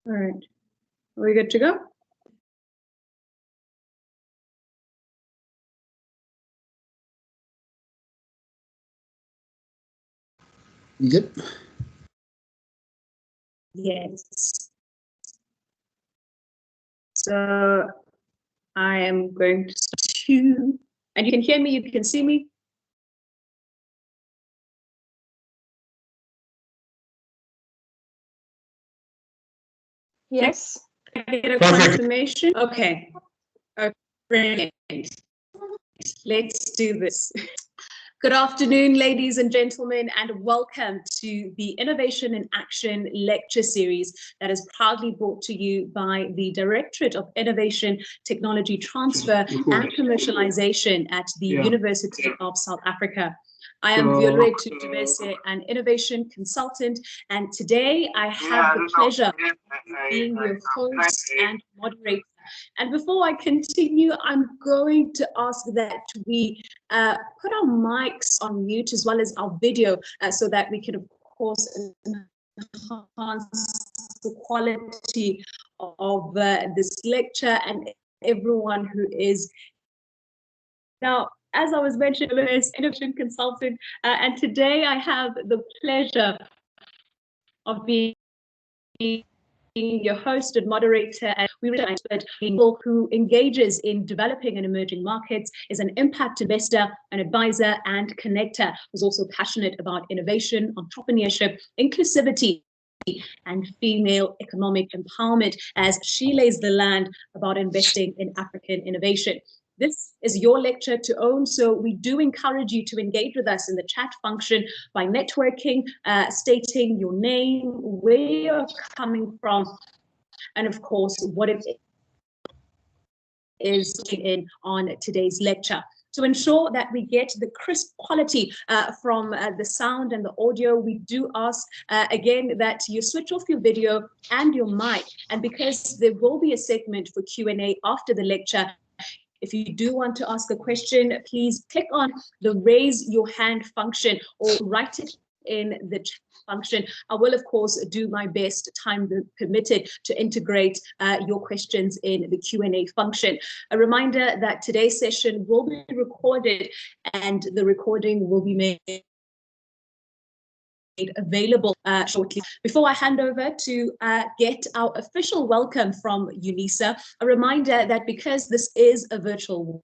All right, are we good to go? Yep. Yes. So I am going to, and you can hear me, you can see me. Yes. Can I get a confirmation? Okay. Brilliant. Let's do this. Good afternoon, ladies and gentlemen, and welcome to the Innovation in Action lecture series that is proudly brought to you by the Directorate of Innovation, Technology Transfer and Commercialization at the University of South Africa. I am Violette Tubese, an innovation consultant, and today I have the pleasure of being your host and moderator. And before I continue, I'm going to ask that we put our mics on mute as well as our video so that we can, of course, enhance the quality of this lecture and everyone who is. Now, as I was mentioning, I'm an innovation consultant, and today I have the pleasure of being your host and moderator, and we really expert people who engages in developing and emerging markets, is an impact investor, an advisor, and connector, who's also passionate about innovation, entrepreneurship, inclusivity, and female economic empowerment as she lays the land about investing in African innovation. This is your lecture to own, so we do encourage you to engage with us in the chat function by networking, stating your name, where you're coming from, and of course, what it is in on today's lecture. To ensure that we get the crisp quality from the sound and the audio, we do ask again that you switch off your video and your mic. And because there will be a segment for Q&A after the lecture, if you do want to ask a question, please click on the raise your hand function or write it in the chat function. I will, of course, do my best, time permitted, to integrate your questions in the Q&A function. A reminder that today's session will be recorded and the recording will be made available shortly. Before I hand over to get our official welcome from UNISA, a reminder that because this is a virtual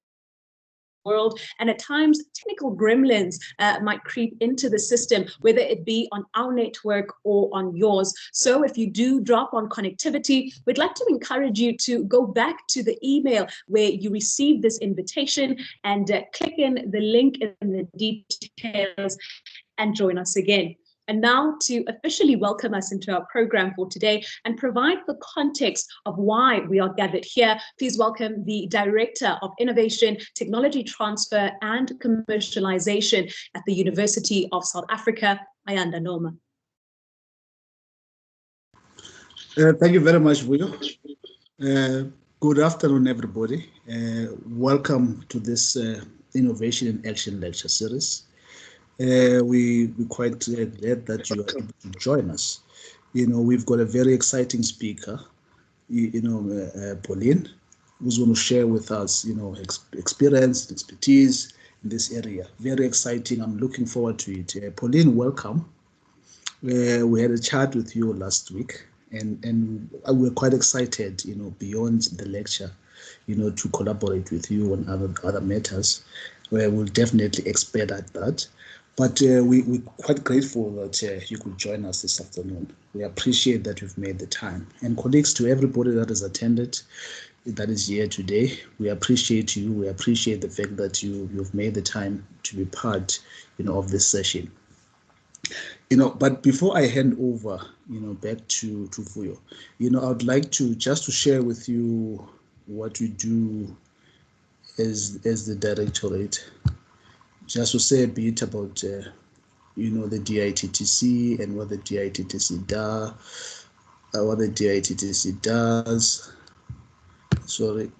world and at times technical gremlins might creep into the system, whether it be on our network or on yours. So if you do drop on connectivity, we'd like to encourage you to go back to the email where you received this invitation and click in the link in the details and join us again. And now to officially welcome us into our program for today and provide the context of why we are gathered here, please welcome the Director of Innovation, Technology Transfer and Commercialization at the University of South Africa, Ayanda Noma. Thank you very much, Will. Good afternoon, everybody. Welcome to this Innovation in Action lecture series. We're quite glad that you are able to join us. You know, we've got a very exciting speaker, Pauline, who's going to share with us, experience, expertise in this area. Very exciting. I'm looking forward to it. Pauline, welcome. We had a chat with you last week, and we're quite excited, beyond the lecture, to collaborate with you on other matters, where we'll definitely expedite that. But we're quite grateful that you could join us this afternoon. We appreciate that you've made the time. And colleagues, to everybody that has attended, that is here today, we appreciate you. We appreciate the fact that you've made the time to be part, of this session. But before I hand over, back to Vuyo, I would like to share with you what we do as the directorate. Just to say a bit about, the DITTC and what the DITTC does. Sorry,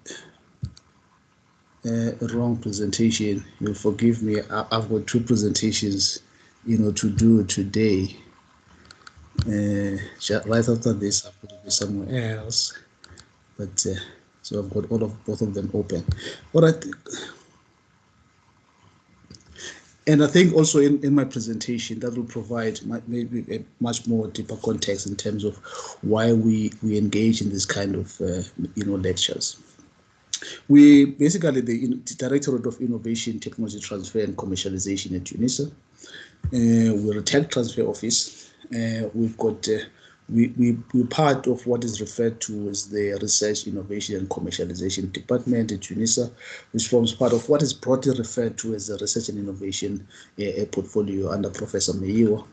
wrong presentation. You'll forgive me. I've got two presentations, to do today. Right after this, I'm going to be somewhere else. But so I've got both of them open. All right. And I think also in my presentation, that will provide maybe a much more deeper context in terms of why we engage in this kind of lectures. We basically the Directorate of Innovation, Technology Transfer and Commercialization at UNISA. We're a tech transfer office. We've got we're part of what is referred to as the Research, Innovation and Commercialization Department at UNISA, which forms part of what is broadly referred to as the Research and Innovation portfolio under Professor Meyiwa.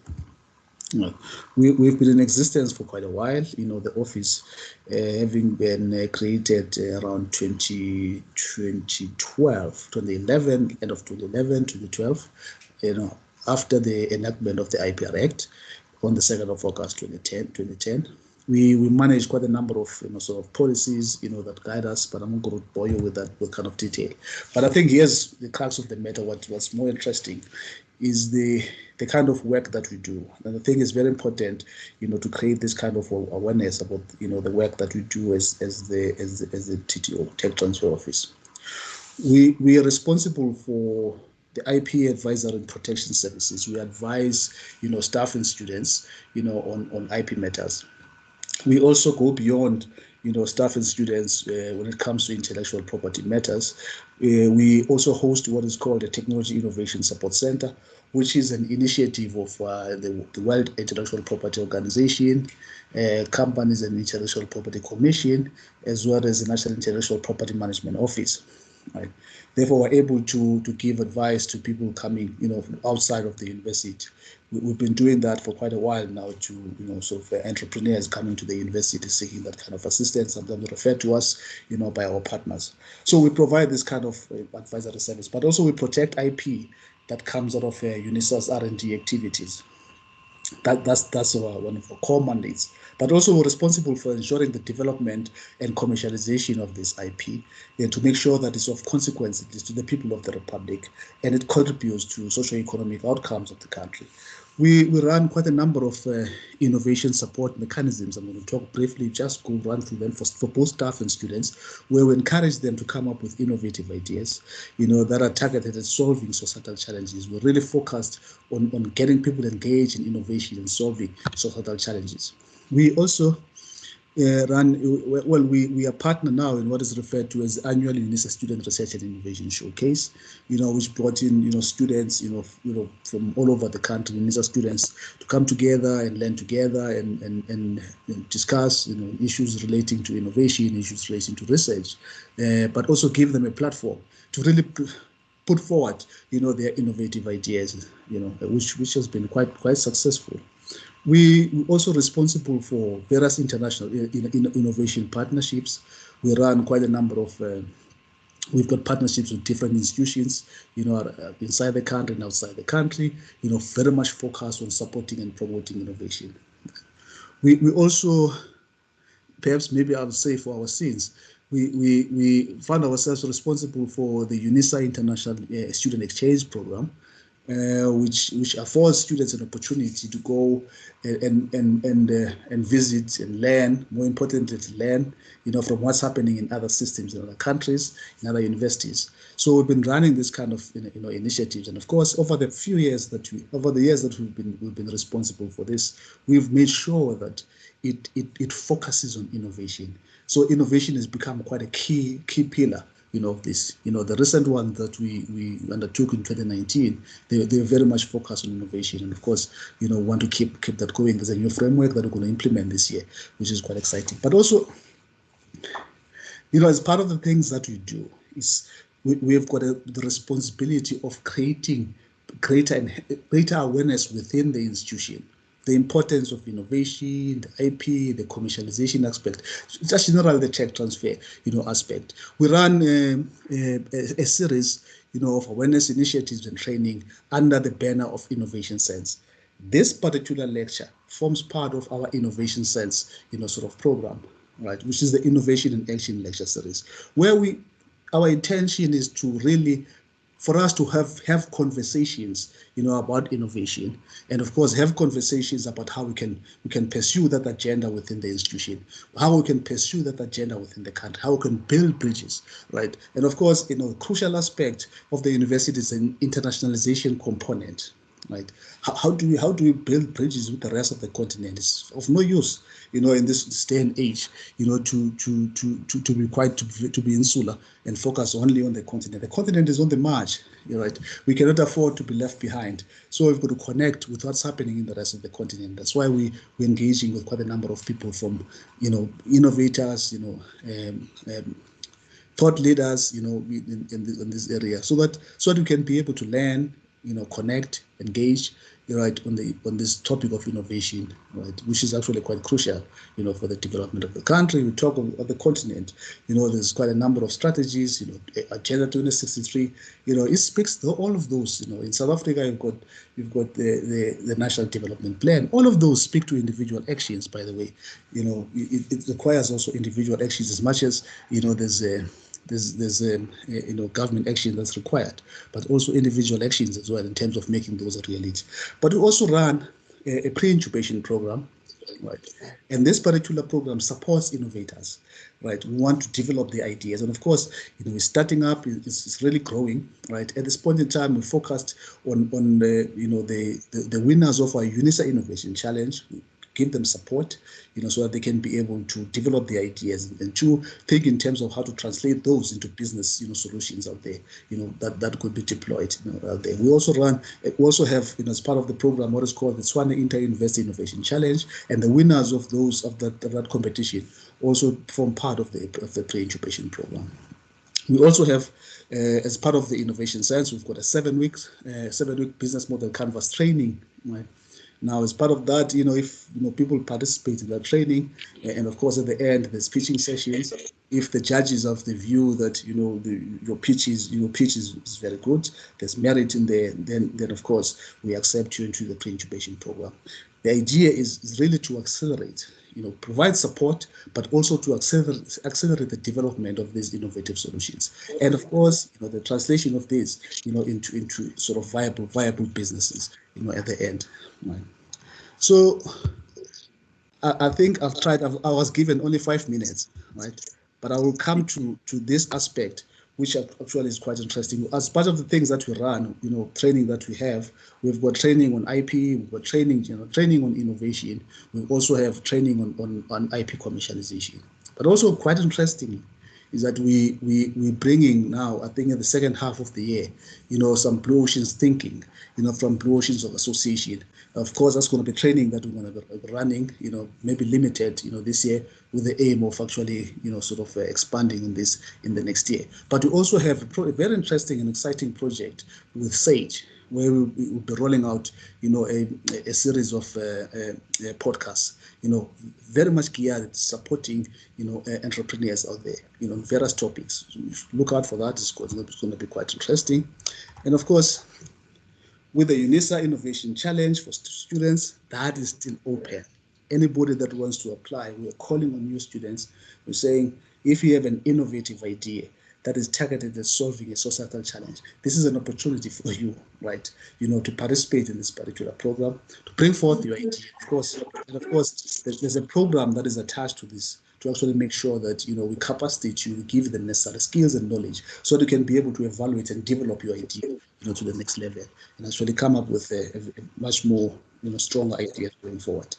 We've been in existence for quite a while. The office having been created around 2011, end of 2011, 2012, after the enactment of the IPR Act on the 2nd of August 2010. We manage quite a number of sort of policies that guide us, but I'm not going to bore you with that kind of detail. But I think here's the crux of the matter. What's more interesting is the kind of work that we do, and I think it's very important to create this kind of awareness about the work that we do as the TTO, Tech Transfer Office. We are responsible for the IP advisory and protection services. We advise staff and students on IP matters. We also go beyond staff and students when it comes to intellectual property matters. We also host what is called a Technology Innovation Support Center, which is an initiative of the World Intellectual Property Organization, Companies and Intellectual Property Commission, as well as the National Intellectual Property Management Office. Right. Therefore, we're able to give advice to people coming, from outside of the university. We've been doing that for quite a while now to, sort of entrepreneurs coming to the university seeking that kind of assistance, sometimes referred to us, by our partners. So we provide this kind of advisory service, but also we protect IP that comes out of UNISA's R&D activities. That's one of our core mandates. But also we're responsible for ensuring the development and commercialization of this IP, and to make sure that it's of consequence to the people of the Republic and it contributes to socio-economic outcomes of the country. We run quite a number of innovation support mechanisms. I'm going to talk briefly, just go run through them for both staff and students, where we encourage them to come up with innovative ideas, that are targeted at solving societal challenges. We're really focused on getting people engaged in innovation and solving societal challenges. We also we are partner now in what is referred to as annual UNISA Student Research and Innovation Showcase, which brought in students from all over the country, UNISA students, to come together and learn together and discuss issues relating to innovation, issues relating to research, but also give them a platform to really put forward their innovative ideas, which has been quite successful. We're also responsible for various international innovation partnerships. We run quite a number of, we've got partnerships with different institutions, inside the country and outside the country, very much focused on supporting and promoting innovation. We also, perhaps maybe I would say for our sins, we found ourselves responsible for the UNISA International Student Exchange Program, which affords students an opportunity to go and visit and learn, more importantly to learn, from what's happening in other systems in other countries, in other universities. So we've been running this kind of initiatives, and of course over the years that we've been responsible for this, we've made sure that it focuses on innovation. So innovation has become quite a key pillar of this. The recent one that we undertook in 2019, they're very much focused on innovation, and of course, want to keep that going. There's a new framework that we're going to implement this year, which is quite exciting. But also, as part of the things that we do is we've got the responsibility of creating greater awareness within the institution. The importance of innovation, the IP, the commercialization aspect, just generally the tech transfer, aspect. We run a series, of awareness initiatives and training under the banner of Innovation Sense. This particular lecture forms part of our Innovation Sense, sort of program, right, which is the Innovation in Action lecture series, where our intention is to really for us to have conversations, about innovation, and of course have conversations about how we can pursue that agenda within the institution, how we can pursue that agenda within the country, how we can build bridges, right? And of course, the crucial aspect of the university is an internationalization component. Right? How do we build bridges with the rest of the continent? It's of no use, in this day and age, to be insular and focus only on the continent. The continent is on the march, right? We cannot afford to be left behind. So we've got to connect with what's happening in the rest of the continent. That's why we're engaging with quite a number of people from, innovators, thought leaders, in this area, so that we can be able to learn, connect, engage, right, on this topic of innovation, right, which is actually quite crucial, for the development of the country. We talk of the continent, there's quite a number of strategies, Agenda 2063, it speaks to all of those. In South Africa, you've got the National Development Plan. All of those speak to individual actions, by the way. It requires also individual actions as much as, there's government action that's required, but also individual actions as well in terms of making those a reality. But we also run a pre-incubation program, right? And this particular program supports innovators, right? We want to develop the ideas, and of course, we're starting up. It's really growing, right? At this point in time, we focused on the winners of our UNISA Innovation Challenge. Give them support, so that they can be able to develop the ideas, and to think in terms of how to translate those into business, solutions out there, that could be deployed, out there. We also have, as part of the program, what is called the Tswana Inter-University Innovation Challenge, and the winners of that competition also form part of the pre-incubation program. We also have, as part of the innovation science, we've got a 7-week business model canvas training, right? Now, as part of that, if people participate in that training, and of course at the end there's pitching sessions. If the judges have the view that your pitch is very good, there's merit in there, then of course we accept you into the pre-incubation program. The idea is really to accelerate, provide support, but also to accelerate the development of these innovative solutions, and of course, the translation of this, into sort of viable businesses, at the end. Right. So I think I was given only 5 minutes, right? But I will come to this aspect, which actually is quite interesting. As part of the things that we run, training that we have, we've got training on IP, we've got training on innovation. We also have training on IP commercialization. But also quite interestingly, is that we're bringing now, I think in the second half of the year, some Blue Oceans thinking, from Blue Oceans of Association. Of course, that's going to be training that we're going to be running, maybe limited, this year, with the aim of actually, sort of expanding on this in the next year. But we also have a very interesting and exciting project with SAGE, where we'll be rolling out, a series of podcasts, very much geared at supporting, entrepreneurs out there, various topics. Look out for that. It's going to be quite interesting. And of course, with the UNISA Innovation Challenge for students, that is still open. Anybody that wants to apply, we are calling on you students. We're saying, if you have an innovative idea that is targeted at solving a societal challenge, this is an opportunity for you, right? To participate in this particular program, to bring forth your idea, of course. And of course, there's a program that is attached to this to actually make sure that, we capacitate you, we give you the necessary skills and knowledge so that you can be able to evaluate and develop your idea, to the next level, and actually come up with a much more, stronger idea going forward.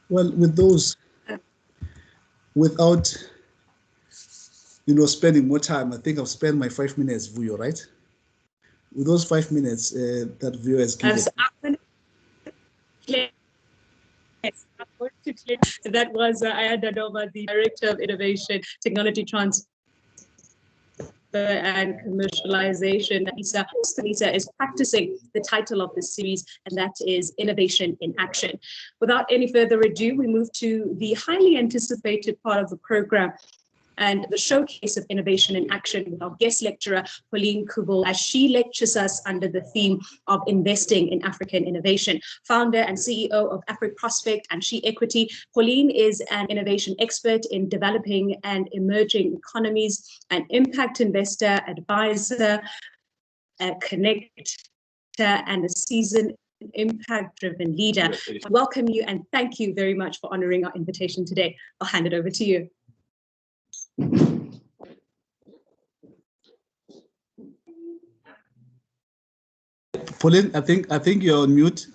Well, with those, without, spending more time, I think I've spent my 5 minutes, Vuyo, right? With those 5 minutes that Vuyo has given. That was I handed over the Director of Innovation, Technology Transfer and Commercialization. Lisa is practicing the title of this series, and that is Innovation in Action. Without any further ado, we move to the highly anticipated part of the program, and the showcase of innovation in action with our guest lecturer, Pauline Koelbl, as she lectures us under the theme of investing in African innovation. Founder and CEO of AfriProspect and She Equity, Pauline is an innovation expert in developing and emerging economies, an impact investor, advisor, connector, and a seasoned impact-driven leader. Welcome you and thank you very much for honoring our invitation today. I'll hand it over to you. Pauline, I think you're on mute.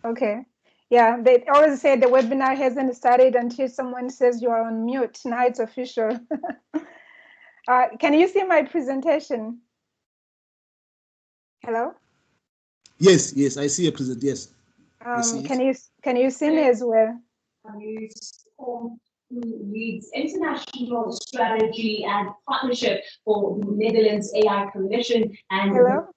Okay. Yeah, they always say the webinar hasn't started until someone says you are on mute. Now it's official. Can you see my presentation? Hello? Yes, I see a present. Yes. Can you see me as well? Who leads international strategy and partnership for the Netherlands AI Commission and Hello?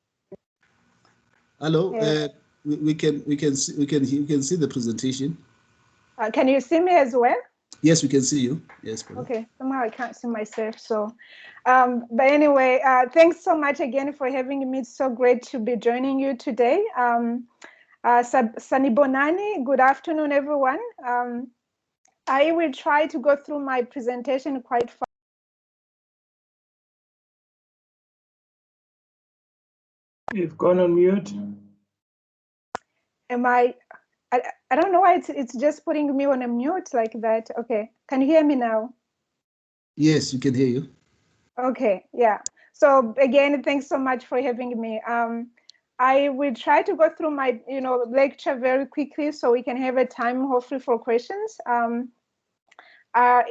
Hello. Yeah. We can see the presentation. Can you see me as well? Yes, we can see you. Yes. Pauline. Okay. Somehow I can't see myself. So, but anyway, thanks so much again for having me. It's so great to be joining you today. Sanibonani, good afternoon, everyone. I will try to go through my presentation quite fast. You've gone on mute. Am I don't know why it's just putting me on a mute like that. Okay, can you hear me now? Yes, we can hear you. Okay, yeah. So again, thanks so much for having me. I will try to go through my lecture very quickly so we can have a time hopefully for questions. I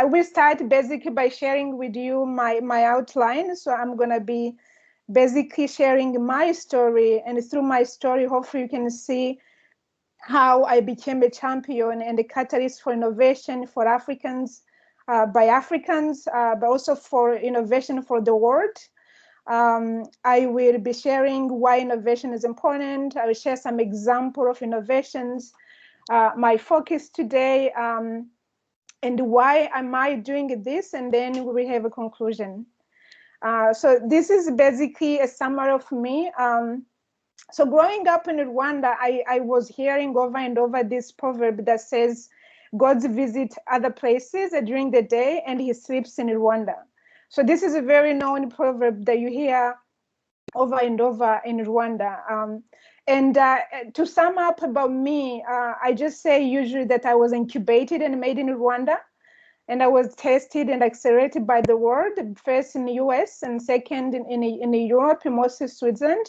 will start basically by sharing with you my outline. So I'm gonna be basically sharing my story, and through my story, hopefully you can see how I became a champion and a catalyst for innovation for Africans, by Africans, but also for innovation for the world. I will be sharing why innovation is important. I will share some example of innovations, my focus today, and why am I doing this, and then we will have a conclusion. So this is basically a summary of me. So growing up in Rwanda, I was hearing over and over this proverb that says, God visits other places during the day and he sleeps in Rwanda. So this is a very known proverb that you hear over and over in Rwanda. To sum up about me, I just say usually that I was incubated and made in Rwanda. And I was tested and accelerated by the world, first in the US and second in Europe, mostly Switzerland.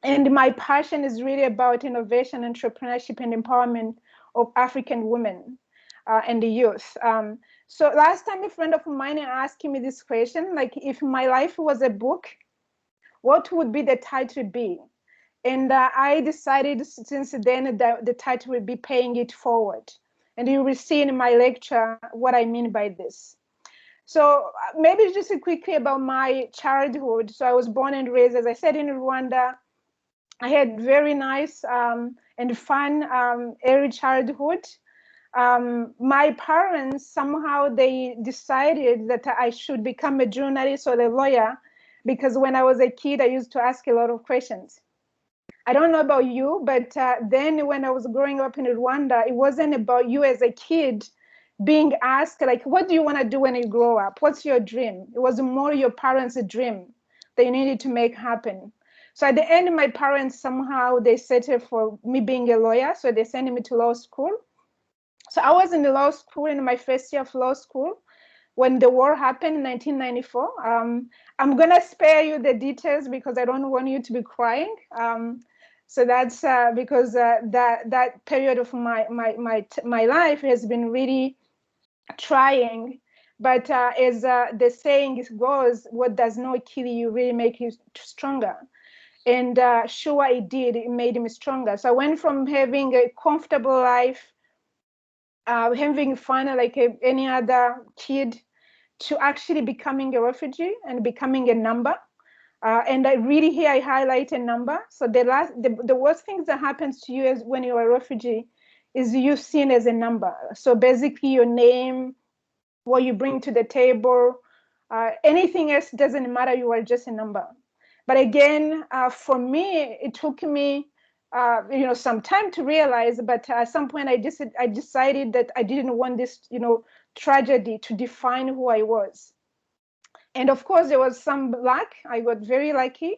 And my passion is really about innovation, entrepreneurship, and empowerment of African women and the youth. So last time a friend of mine asked me this question, like if my life was a book, what would be the title be? And I decided since then that the title would be Paying It Forward. And you will see in my lecture what I mean by this. So maybe just quickly about my childhood. So I was born and raised, as I said, in Rwanda. I had very nice and fun early childhood. My parents, somehow they decided that I should become a journalist or a lawyer, because when I was a kid, I used to ask a lot of questions. I don't know about you, but then when I was growing up in Rwanda, it wasn't about you as a kid being asked, like, what do you want to do when you grow up? What's your dream? It was more your parents' dream that you needed to make happen. So at the end, my parents somehow, they settled for me being a lawyer. So they sent me to law school. So I was in the law school in my first year of law school when the war happened in 1994. I'm going to spare you the details because I don't want you to be crying. So that's because that period of my life has been really trying. But as the saying goes, what does not kill you really make you stronger. And sure, it did. It made me stronger. So I went from having a comfortable life, having fun like any other kid, to actually becoming a refugee and becoming a number. And I really here I highlight a number. So the worst things that happens to you is when you're a refugee is you're seen as a number. So basically your name, what you bring to the table, anything else doesn't matter. You are just a number. But again, for me, it took me some time to realize. But at some point, I decided that I didn't want this tragedy to define who I was. And of course, there was some luck. I got very lucky.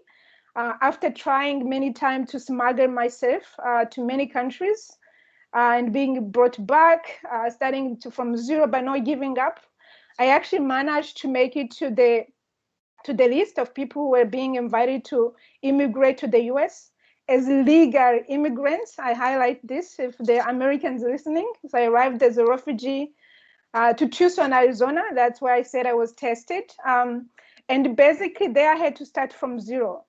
After trying many times to smuggle myself to many countries and being brought back, starting from zero but not giving up, I actually managed to make it to the list of people who were being invited to immigrate to the US as legal immigrants. I highlight this if the Americans listening. So I arrived as a refugee to Tucson, Arizona. That's where I said I was tested. And basically there I had to start from zero.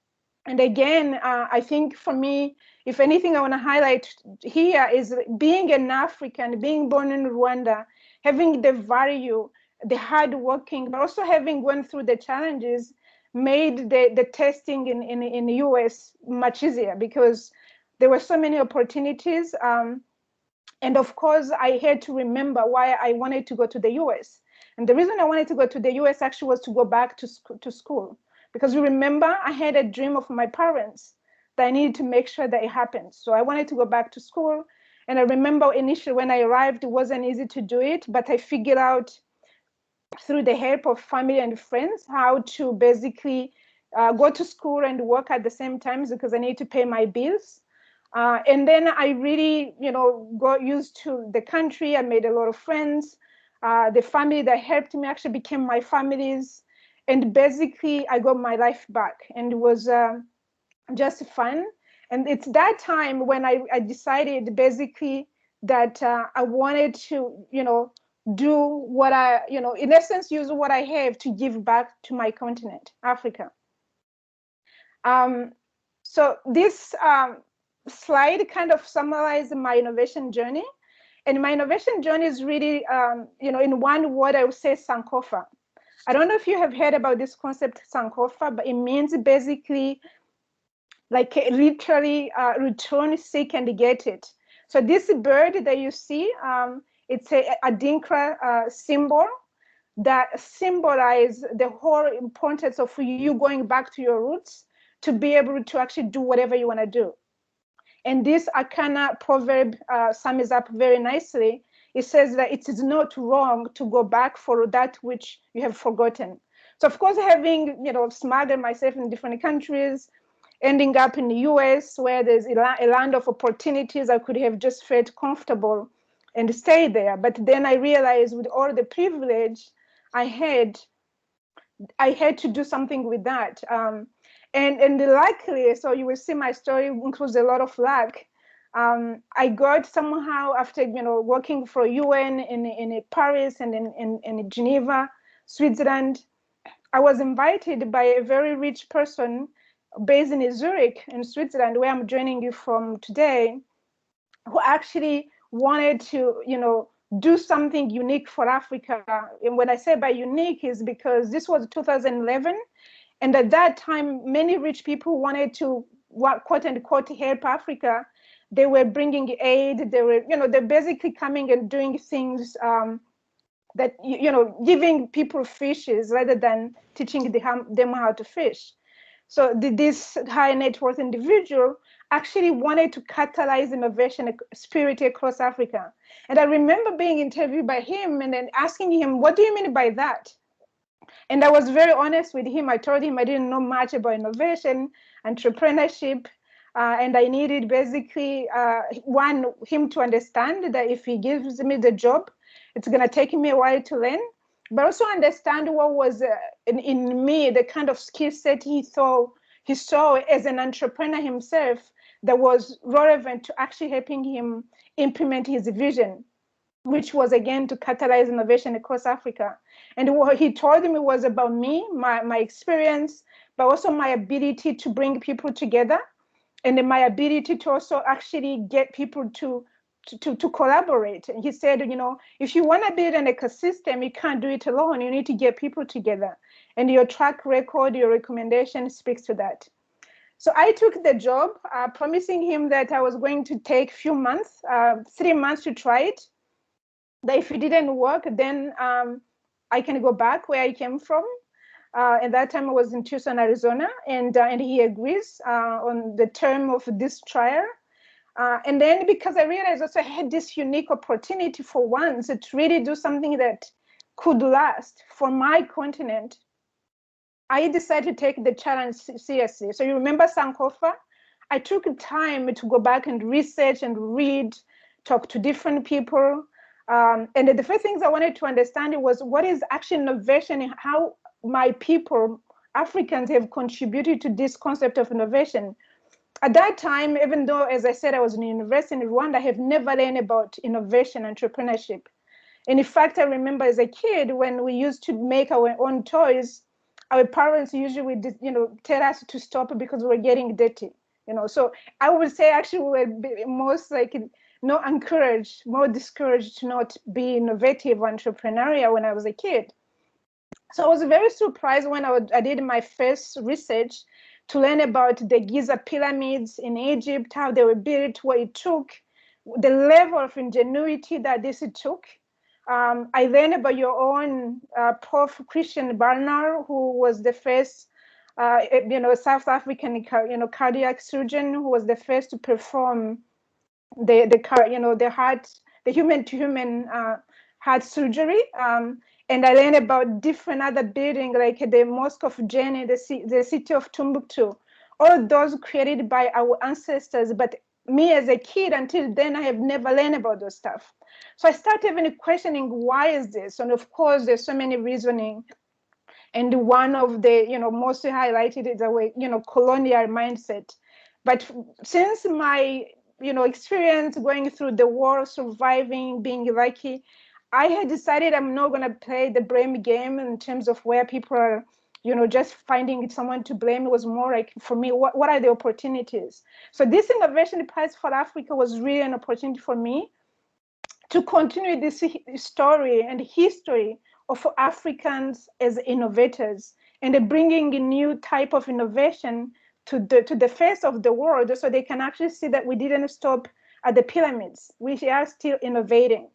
And again, I think for me, if anything I want to highlight here is being an African, being born in Rwanda, having the value, the hard working, but also having gone through the challenges made the testing in the US much easier because there were so many opportunities. And of course, I had to remember why I wanted to go to the US. And the reason I wanted to go to the US actually was to go back to school. Because you remember, I had a dream of my parents that I needed to make sure that it happened. So I wanted to go back to school. And I remember initially when I arrived, it wasn't easy to do it, but I figured out through the help of family and friends how to basically go to school and work at the same time because I need to pay my bills. And then I really, got used to the country. I made a lot of friends. The family that helped me actually became my families. And basically, I got my life back. And it was just fun. And it's that time when I decided basically that I wanted to, do what in essence, use what I have to give back to my continent, Africa. So this slide kind of summarizes my innovation journey. And my innovation journey is really, in one word, I would say Sankofa. I don't know if you have heard about this concept, Sankofa, but it means basically like literally return, seek, and get it. So this bird that you see, it's a Adinkra symbol that symbolize the whole importance of you going back to your roots to be able to actually do whatever you want to do. And this Akana proverb sums up very nicely. It says that it is not wrong to go back for that which you have forgotten. So of course, having smuggled myself in different countries, ending up in the US where there's a land of opportunities, I could have just felt comfortable and stay there. But then I realized with all the privilege I had to do something with that. And luckily, so you will see my story includes a lot of luck. I got somehow after working for UN in Paris and in Geneva, Switzerland, I was invited by a very rich person based in Zurich in Switzerland, where I'm joining you from today, who actually wanted to do something unique for Africa. And when I say by unique is because this was 2011. And at that time, many rich people wanted to, quote unquote, help Africa. They were bringing aid. They were, they're basically coming and doing things that, giving people fishes rather than teaching them how to fish. So this high net worth individual actually wanted to catalyze innovation spirit across Africa. And I remember being interviewed by him and then asking him, what do you mean by that? And I was very honest with him. I told him I didn't know much about innovation, entrepreneurship, and I needed basically, him to understand that if he gives me the job, it's going to take me a while to learn, but also understand what was in me, the kind of skill set he saw as an entrepreneur himself that was relevant to actually helping him implement his vision, which was again to catalyze innovation across Africa. And what he told me was about me, my experience, but also my ability to bring people together and my ability to also actually get people to collaborate. And he said, if you want to build an ecosystem, you can't do it alone. You need to get people together. And your track record, your recommendation speaks to that. So I took the job, promising him that I was going to take a few months, 3 months to try it. That if it didn't work, then I can go back where I came from. At that time I was in Tucson, Arizona, and he agrees on the term of this trial. And then because I realized also I had this unique opportunity for once to really do something that could last for my continent I decided to take the challenge seriously. So you remember Sankofa? I took time to go back and research and read, talk to different people. And the first things I wanted to understand was what is actually innovation and how my people, Africans, have contributed to this concept of innovation. At that time, even though, as I said, I was in university in Rwanda, I have never learned about innovation, entrepreneurship. And in fact, I remember as a kid when we used to make our own toys, our parents usually would, tell us to stop because we were getting dirty. So I would say actually we were most like not encouraged, more discouraged to not be innovative or entrepreneurial when I was a kid. So I was very surprised when I did my first research to learn about the Giza pyramids in Egypt, how they were built, what it took, the level of ingenuity that this took. I learned about your own Prof. Christian Barnard, who was the first, South African, cardiac surgeon who was the first to perform the human-to-human heart surgery. And I learned about different other buildings like the Mosque of Jenny, the city of Timbuktu, all those created by our ancestors. But me as a kid, until then, I have never learned about those stuff. So I started even questioning, why is this? And of course, there's so many reasoning. And one of the, most highlighted is our, colonial mindset. But since my, experience going through the war, surviving, being lucky, I had decided I'm not going to play the blame game in terms of where people are, just finding someone to blame. It was more like, for me, what are the opportunities? So this Innovation Prize for Africa was really an opportunity for me to continue this story and history of Africans as innovators and bringing a new type of innovation to the face of the world, so they can actually see that we didn't stop at the pyramids. We are still innovating.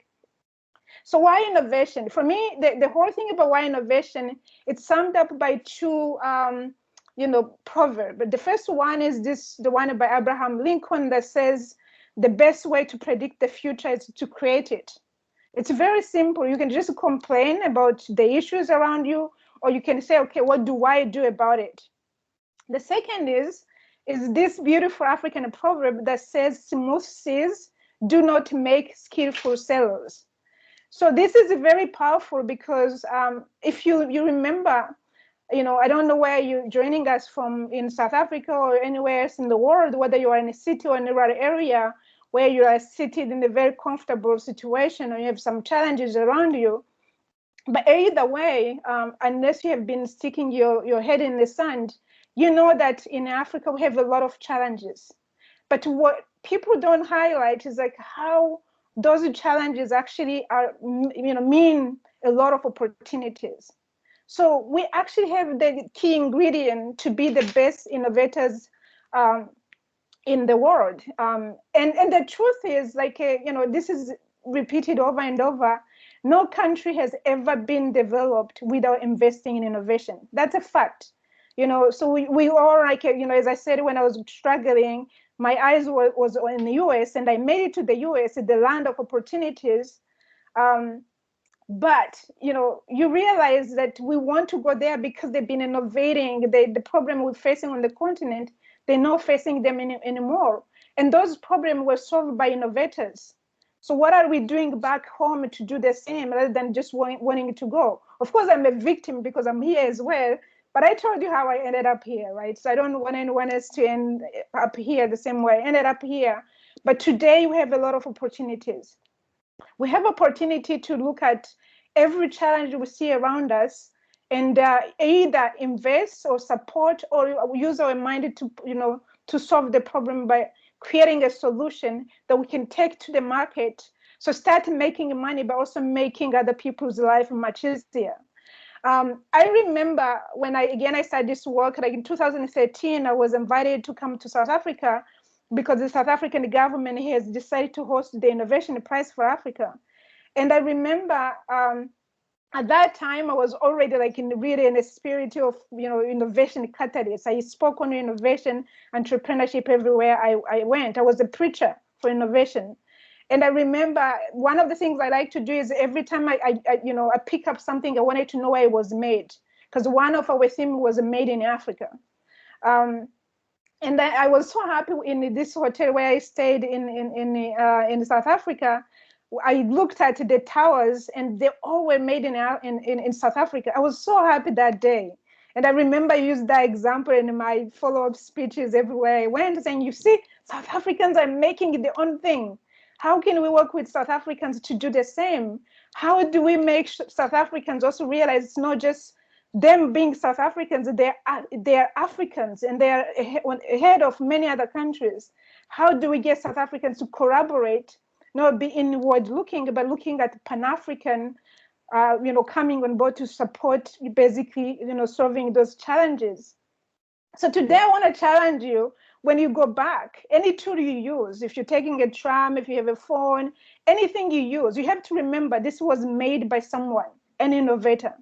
So why innovation? For me, the whole thing about why innovation, it's summed up by two proverbs. But the first one is the one by Abraham Lincoln that says, the best way to predict the future is to create it. It's very simple. You can just complain about the issues around you, or you can say, okay, what do I do about it? The second is this beautiful African proverb that says, smooth seas do not make skillful sailors. So this is very powerful because if you remember, I don't know where you're joining us from in South Africa or anywhere else in the world, whether you are in a city or in a rural area where you are seated in a very comfortable situation or you have some challenges around you. But either way, unless you have been sticking your head in the sand, you know that in Africa we have a lot of challenges. But what people don't highlight is like how those challenges actually are, mean a lot of opportunities. So we actually have the key ingredient to be the best innovators in the world. And the truth is, like, this is repeated over and over. No country has ever been developed without investing in innovation. That's a fact. So we all, like, as I said, when I was struggling, my eyes was on the US, and I made it to the US, the land of opportunities. But you realize that we want to go there because they've been innovating. The problem we're facing on the continent, they're not facing them anymore. And those problems were solved by innovators. So what are we doing back home to do the same rather than just wanting to go? Of course, I'm a victim because I'm here as well. But I told you how I ended up here, right? So I don't want anyone else to end up here the same way I ended up here. But today we have a lot of opportunities. We have opportunity to look at every challenge we see around us and either invest or support or use our mind to solve the problem by creating a solution that we can take to the market. So start making money, but also making other people's life much easier. I remember when I started this work, like in 2013, I was invited to come to South Africa because the South African government has decided to host the Innovation Prize for Africa. And I remember at that time, I was already like really in the spirit of, innovation catalyst. I spoke on innovation, entrepreneurship everywhere I went. I was a preacher for innovation. And I remember one of the things I like to do is every time I pick up something, I wanted to know where it was made. because one of our theme was made in Africa. And I was so happy in this hotel where I stayed in South Africa. I looked at the towers and they all were made in South Africa. I was so happy that day. And I remember I used that example in my follow-up speeches everywhere I went, saying, you see, South Africans are making their own thing. How can we work with South Africans to do the same? How do we make South Africans also realize it's not just them being South Africans, they're Africans and they're ahead of many other countries. How do we get South Africans to collaborate, not be inward looking, but looking at Pan-African, coming on board to support basically, solving those challenges. So today I want to challenge you, when you go back, any tool you use, if you're taking a tram, if you have a phone, anything you use, you have to remember this was made by someone, an innovator.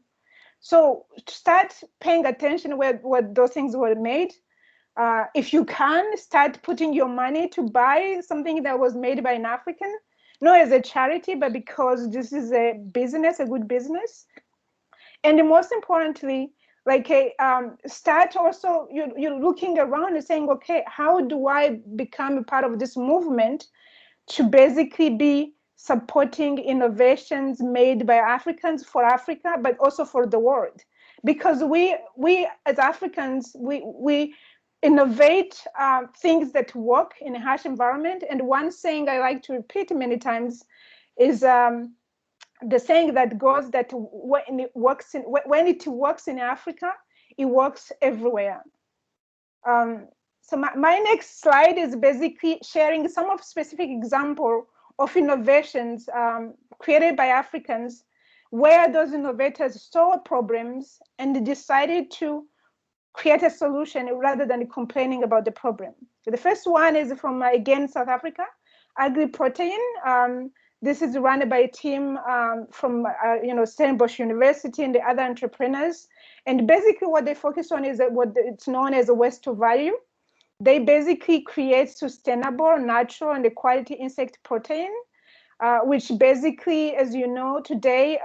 So start paying attention where those things were made. If you can, start putting your money to buy something that was made by an African, not as a charity, but because this is a business, a good business. And most importantly, start also, you're looking around and saying, okay, how do I become a part of this movement to basically be supporting innovations made by Africans for Africa, but also for the world? Because we as Africans, we innovate things that work in a harsh environment. And one saying I like to repeat many times is the saying that goes that when it works in Africa, it works everywhere. So my next slide is basically sharing some of specific example of innovations created by Africans, where those innovators saw problems and decided to create a solution rather than complaining about the problem. So the first one is from, again, South Africa, AgriProtein. This is run by a team from Stellenbosch University and the other entrepreneurs. And basically what they focus on is what it's known as a waste to value. They basically create sustainable, natural, and quality insect protein, which basically, as you know, today,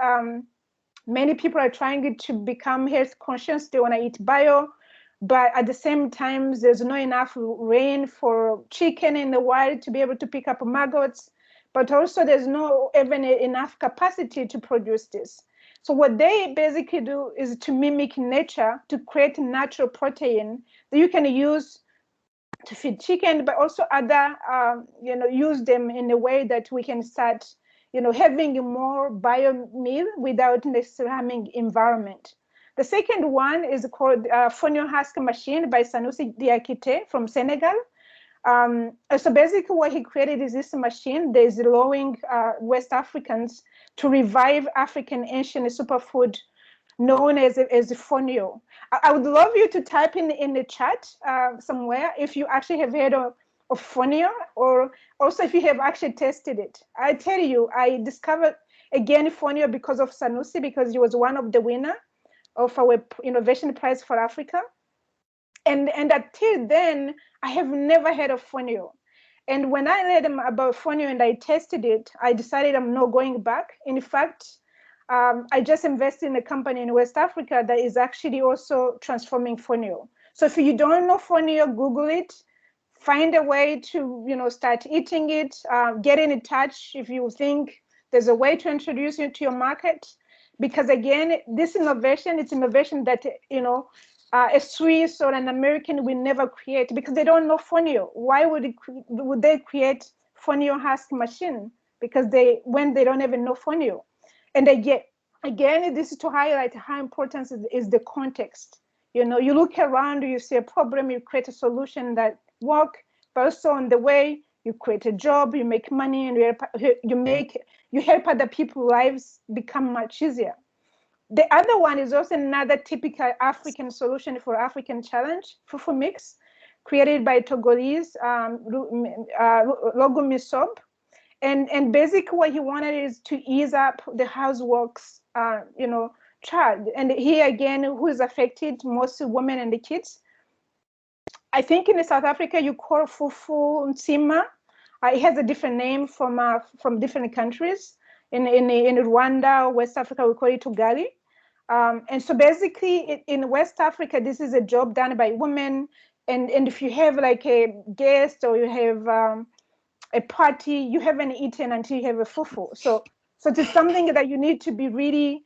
many people are trying to become health conscious. They want to eat bio, but at the same time, there's not enough rain for chicken in the wild to be able to pick up maggots, but also there's no even enough capacity to produce this. So what they basically do is to mimic nature, to create natural protein that you can use to feed chicken, but also other, use them in a way that we can start, having more bio meal without necessarily harming environment. The second one is called Fonio Husk Machine by Sanusi Diakite from Senegal. So basically what he created is this machine that is allowing West Africans to revive African ancient superfood known as fonio. I would love you to type in the chat somewhere if you actually have heard of fonio, or also if you have actually tested it. I tell you, I discovered again fonio because of Sanusi, because he was one of the winner of our Innovation Prize for Africa. And until then, I have never heard of fonio. And when I read about fonio and I tested it, I decided I'm not going back. In fact, I just invested in a company in West Africa that is actually also transforming fonio. So if you don't know fonio, Google it, find a way to start eating it, get in touch if you think there's a way to introduce it to your market. Because again, this innovation, it's innovation that a Swiss or an American will never create, because they don't know fonio. Why would they create fonio husk machine? Because when they don't even know fonio. And again, this is to highlight how important is the context. You look around, you see a problem, you create a solution that works, but also on the way, you create a job, you make money, and you help other people's lives become much easier. The other one is also another typical African solution for African challenge, fufu mix, created by Togolese Logo Misob. And basically what he wanted is to ease up the houseworks, child. And here again, who is affected, mostly women and the kids. I think in South Africa, you call fufu nsima. It has a different name from different countries. In Rwanda, West Africa, we call it ugali. And so basically in West Africa, this is a job done by women. And if you have like a guest or you have a party, you haven't eaten until you have a fufu. So it's something that you need to be really,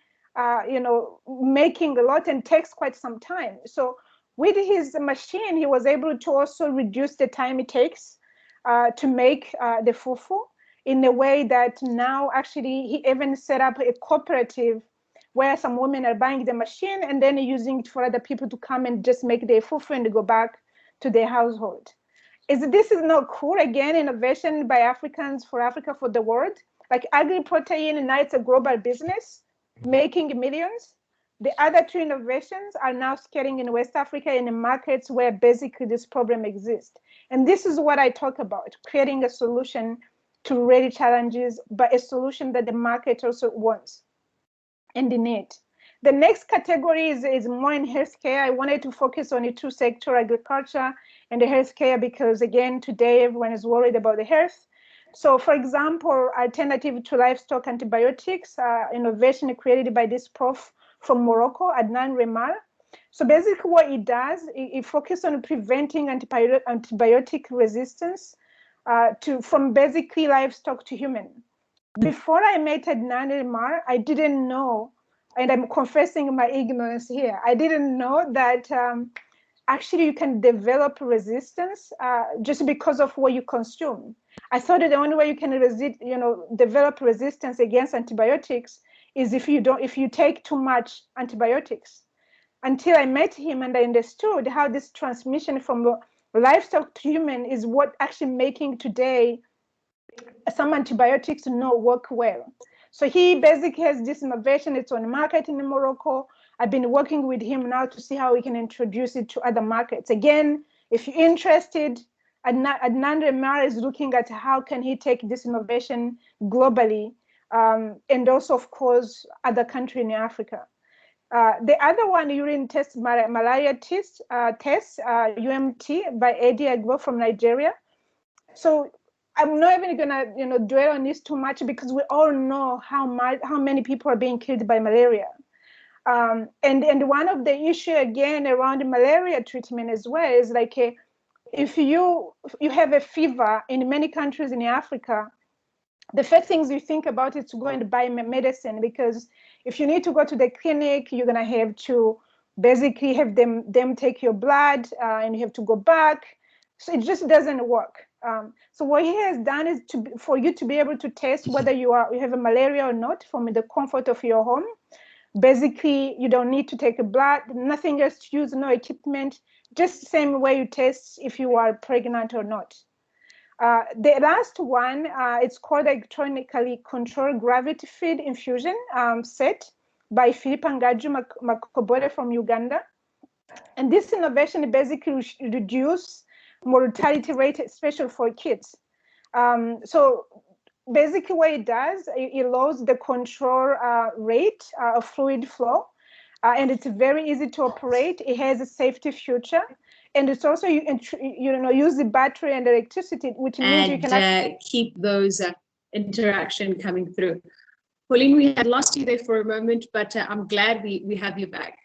making a lot and takes quite some time. So with his machine, he was able to also reduce the time it takes to make the fufu in a way that now actually he even set up a cooperative where some women are buying the machine and then using it for other people to come and just make their fufu and go back to their household. This is not cool? Again, innovation by Africans for Africa, for the world. Like agri-protein, now it's a global business, making millions. The other two innovations are now scaling in West Africa in the markets where basically this problem exists. And this is what I talk about, creating a solution to real challenges, but a solution that the market also wants and the need. The next category is more in healthcare. I wanted to focus on the two sector, agriculture and the healthcare, because again, today everyone is worried about the health. So for example, alternative to livestock antibiotics, innovation created by this prof from Morocco, Adnan Remar. So basically what it does, it focuses on preventing antibiotic resistance from basically livestock to human. Before I met Adnan Remar, I didn't know, and I'm confessing my ignorance here, I didn't know that actually you can develop resistance just because of what you consume. I thought that the only way you can develop resistance against antibiotics is if you take too much antibiotics. Until I met him and I understood how this transmission from livestock to human is what actually making today some antibiotics not work well. So he basically has this innovation. It's on the market in Morocco. I've been working with him now to see how we can introduce it to other markets. Again, if you're interested, Adnan Remar is looking at how can he take this innovation globally, and also, of course, other countries in Africa. The other one, urine test, malaria test, UMT by Eddie Agbo from Nigeria. So I'm not even gonna dwell on this too much because we all know how many people are being killed by malaria. And one of the issue again around malaria treatment as well is like if you have a fever in many countries in Africa, the first things you think about is to go and buy medicine, because if you need to go to the clinic, you're gonna have to basically have them take your blood and you have to go back. So it just doesn't work. So what he has done is for you to be able to test whether you have a malaria or not from the comfort of your home. Basically, you don't need to take a blood, nothing else to use, no equipment, just the same way you test if you are pregnant or not. The last one, it's called electronically controlled gravity feed infusion set by Philippa Ngaju Makobole from Uganda. And this innovation basically reduce mortality rate, especially for kids. So basically what it does, it lowers the control rate of fluid flow, and it's very easy to operate. It has a safety feature, and it's also use the battery and electricity, which means you can actually keep those interaction coming through. Pauline, we had lost you there for a moment, but I'm glad we have you back.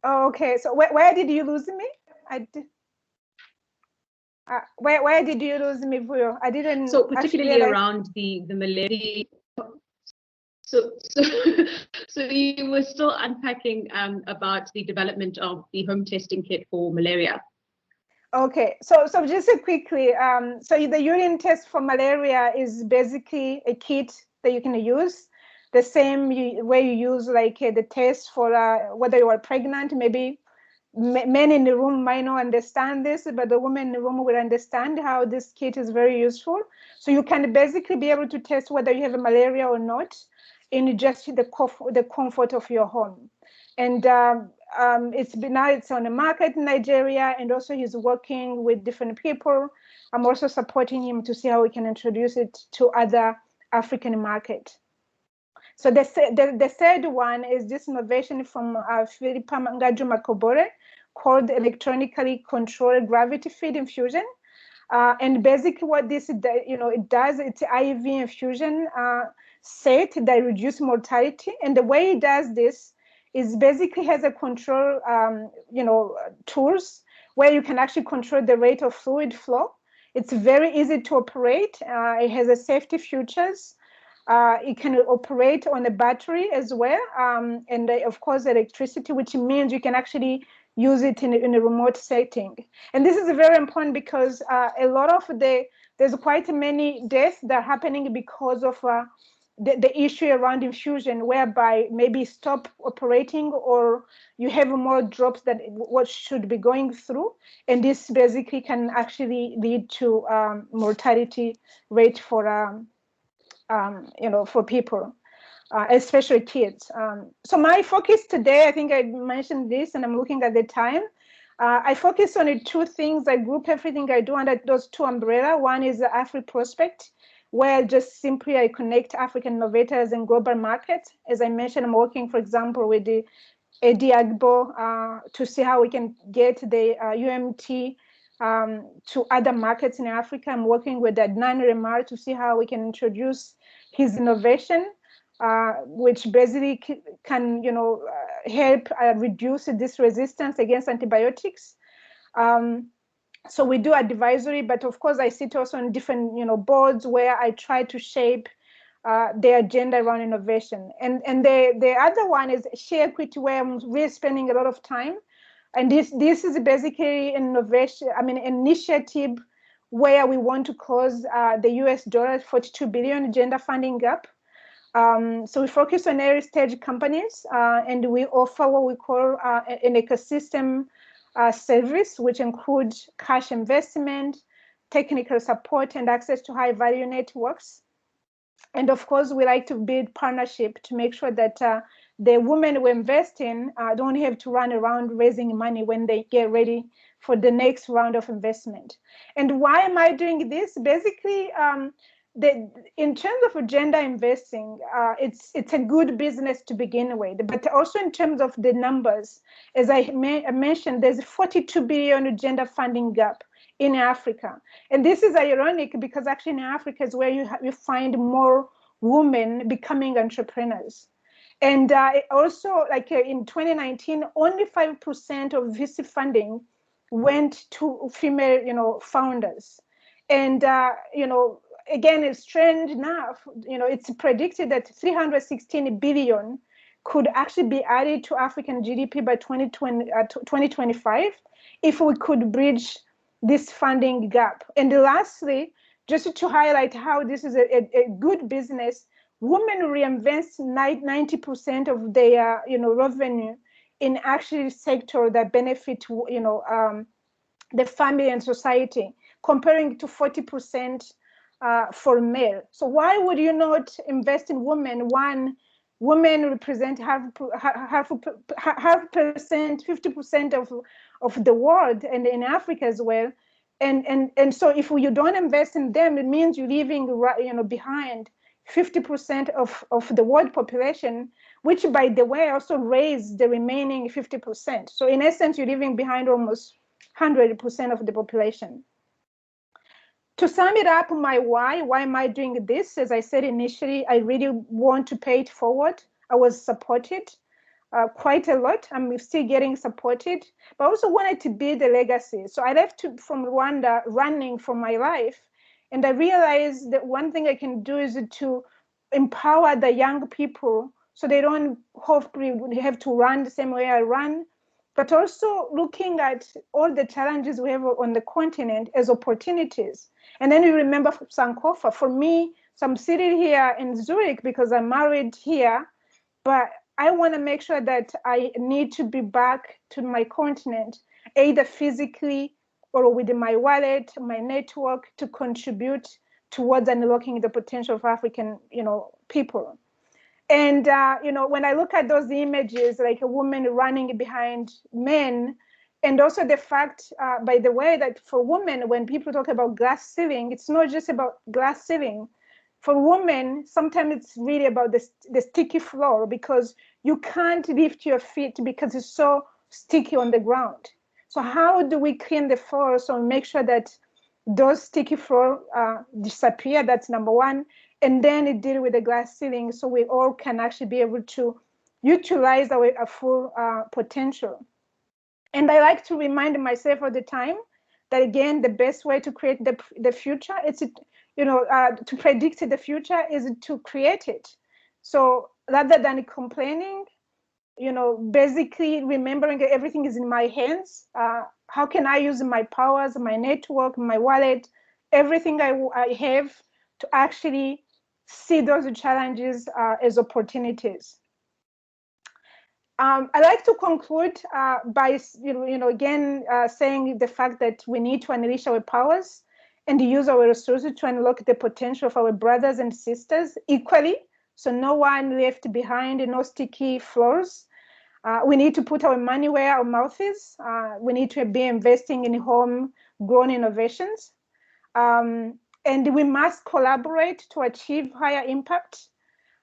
Oh, okay, so where did you lose me? Where did you lose me, Vuyo? I didn't. So particularly around the malaria. So you were still unpacking about the development of the home testing kit for malaria. Okay, so just quickly, so the urine test for malaria is basically a kit that you can use the same way you use like the test for whether you are pregnant. Maybe men in the room might not understand this, but the women in the room will understand how this kit is very useful. So you can basically be able to test whether you have a malaria or not in just the comfort of your home. And it's on the market in Nigeria, and also he's working with different people. I'm also supporting him to see how we can introduce it to other African markets. So the third one is this innovation from Philippa Ngaju Makobole called electronically controlled gravity feed infusion. And basically what this it does, it's IV infusion set that reduce mortality. And the way it does this is basically has a control, tools where you can actually control the rate of fluid flow. It's very easy to operate. It has a safety features. It can operate on a battery as well, and of course electricity, which means you can actually use it in a remote setting. And this is very important because a lot of there's quite many deaths that are happening because of the issue around infusion, whereby maybe stop operating or you have more drops than what should be going through. And this basically can actually lead to mortality rate for for people, especially kids. So my focus today, I think I mentioned this and I'm looking at the time. I focus on two things. I group everything I do under those two umbrellas. One is the Afri Prospect, where just simply I connect African innovators and global markets. As I mentioned, I'm working, for example, with the Eddie Agbo to see how we can get the UMT to other markets in Africa. I'm working with Adnan Remar to see how we can introduce his innovation, which basically can, help reduce this resistance against antibiotics. So we do advisory, but of course I sit also on different, boards where I try to shape the agenda around innovation. And the other one is Share Equity, where I'm really spending a lot of time. And this is basically an initiative where we want to close the US $42 billion gender funding gap. So we focus on early stage companies and we offer what we call an ecosystem service, which includes cash investment, technical support, and access to high value networks. And of course, we like to build partnership to make sure that the women we invest in don't have to run around raising money when they get ready for the next round of investment. And why am I doing this? Basically, in terms of gender investing, it's a good business to begin with, but also in terms of the numbers, as I mentioned, there's a 42 billion gender funding gap in Africa. And this is ironic because actually in Africa is where you find more women becoming entrepreneurs. And also, like in 2019, only 5% of VC funding went to female, founders. And, again, it's strange enough, it's predicted that 316 billion could actually be added to African GDP by 2025 if we could bridge this funding gap. And lastly, just to highlight how this is a good business, women reinvest 90% of their revenue in actually sector that benefit the family and society, comparing to 40% for male. So why would you not invest in women? One, women represent half percent, 50% of the world, and in Africa as well. And so if you don't invest in them, it means you're leaving behind 50% of the world population, which, by the way, also raise the remaining 50%. So in essence, you're leaving behind almost 100% of the population. To sum it up, my why am I doing this? As I said initially, I really want to pay it forward. I was supported quite a lot. I'm still getting supported, but I also wanted to build a legacy. So I left from Rwanda running for my life. And I realized that one thing I can do is to empower the young people so they don't hopefully have to run the same way I run, but also looking at all the challenges we have on the continent as opportunities. And then you remember Sankofa. For me, so I'm sitting here in Zurich because I'm married here, but I want to make sure that I need to be back to my continent, either physically or with my wallet, my network, to contribute towards unlocking the potential of African, people. And, when I look at those images, like a woman running behind men, and also the fact, by the way, that for women, when people talk about glass ceiling, it's not just about glass ceiling. For women, sometimes it's really about the sticky floor, because you can't lift your feet because it's so sticky on the ground. So how do we clean the floor so make sure that those sticky floor disappear? That's number one. And then it deal with the glass ceiling so we all can actually be able to utilize our full potential. And I like to remind myself all the time that, again, the best way to create the future is to predict the future is to create it. So rather than complaining, basically remembering that everything is in my hands. How can I use my powers, my network, my wallet, everything I have to actually see those challenges as opportunities? I like to conclude by, again, saying the fact that we need to unleash our powers and use our resources to unlock the potential of our brothers and sisters equally. So no one left behind, no sticky floors. We need to put our money where our mouth is. We need to be investing in homegrown innovations. And we must collaborate to achieve higher impact.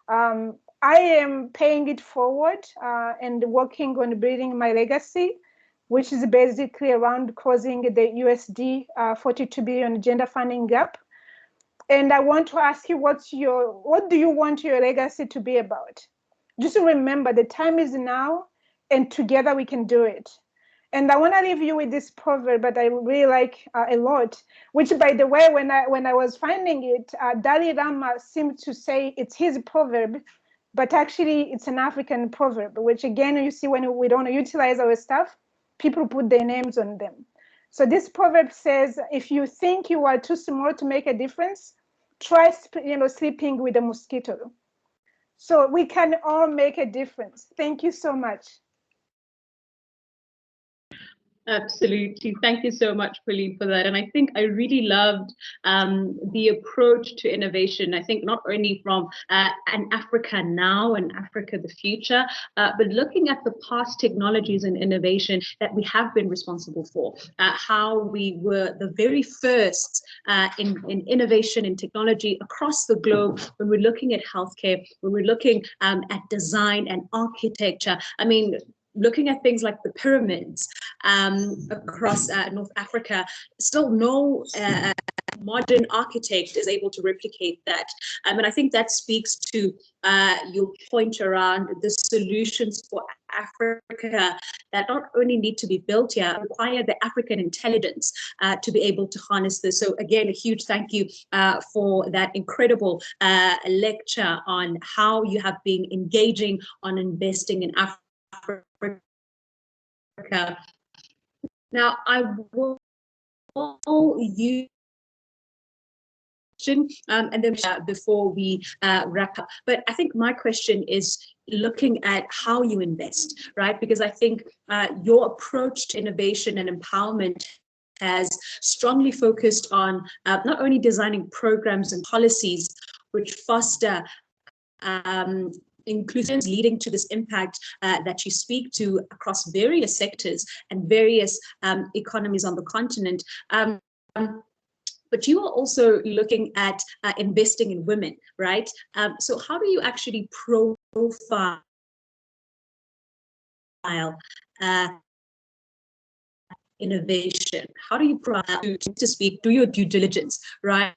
I am paying it forward and working on building my legacy, which is basically around closing the USD 42 billion gender funding gap. And I want to ask you, what do you want your legacy to be about? Just remember, the time is now, and together we can do it. And I want to leave you with this proverb that I really like a lot, which, by the way, when I was finding it, Dalai Lama seemed to say it's his proverb, but actually it's an African proverb, which, again, you see, when we don't utilize our stuff, people put their names on them. So this proverb says, if you think you are too small to make a difference, try sleeping with a mosquito. So we can all make a difference. Thank you so much. Absolutely. Thank you so much, Pauline, for that. And I think I really loved the approach to innovation. I think not only from an Africa now and Africa the future, but looking at the past technologies and innovation that we have been responsible for, how we were the very first in innovation and technology across the globe when we're looking at healthcare, when we're looking at design and architecture. I mean, looking at things like the pyramids across North Africa, still no modern architect is able to replicate that. And I think that speaks to your point around the solutions for Africa that not only need to be built here, require the African intelligence to be able to harness this. So again, a huge thank you for that incredible lecture on how you have been engaging on investing in Africa. Now, I will use and then before we wrap up. But I think my question is looking at how you invest, right? Because I think your approach to innovation and empowerment has strongly focused on not only designing programs and policies which foster inclusion, leading to this impact that you speak to across various sectors and various economies on the continent. But you are also looking at investing in women, right? So how do you actually profile innovation? How do you to speak, do your due diligence, right?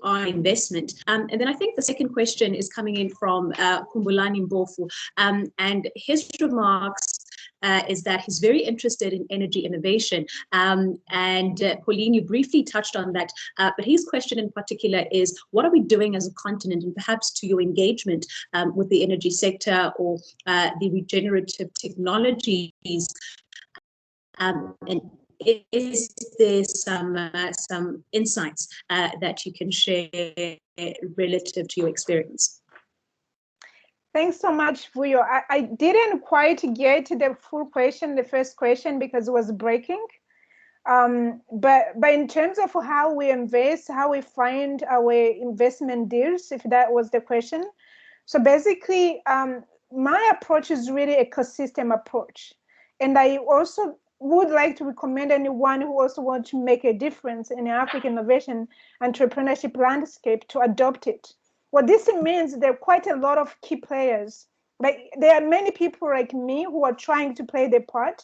On investment. And then I think the second question is coming in from Kumbulani Mbofu, and his remarks is that he's very interested in energy innovation. And Pauline, you briefly touched on that, but his question in particular is, what are we doing as a continent, and perhaps to your engagement with the energy sector or the regenerative technologies, and is there some insights that you can share relative to your experience? Thanks so much, Vuyo. I didn't quite get the full question, the first question, because it was breaking. But in terms of how we invest, how we find our investment deals, if that was the question. So basically, my approach is really ecosystem approach. And I also would like to recommend anyone who also wants to make a difference in the African innovation entrepreneurship landscape to adopt it. What this means, there are quite a lot of key players. Like, there are many people like me who are trying to play their part.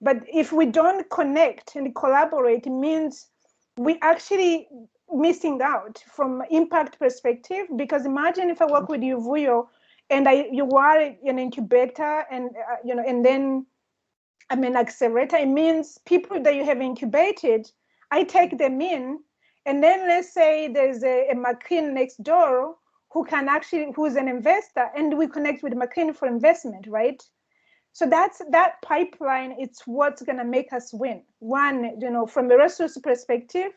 But if we don't connect and collaborate, it means we actually missing out from impact perspective. Because imagine if I work with you, Vuyo, and you are an incubator, and and then accelerator. It means people that you have incubated, I take them in, and then let's say there's a McLean next door who's an investor, and we connect with McLean for investment, right? So that pipeline. It's what's going to make us win. One, from a resource perspective,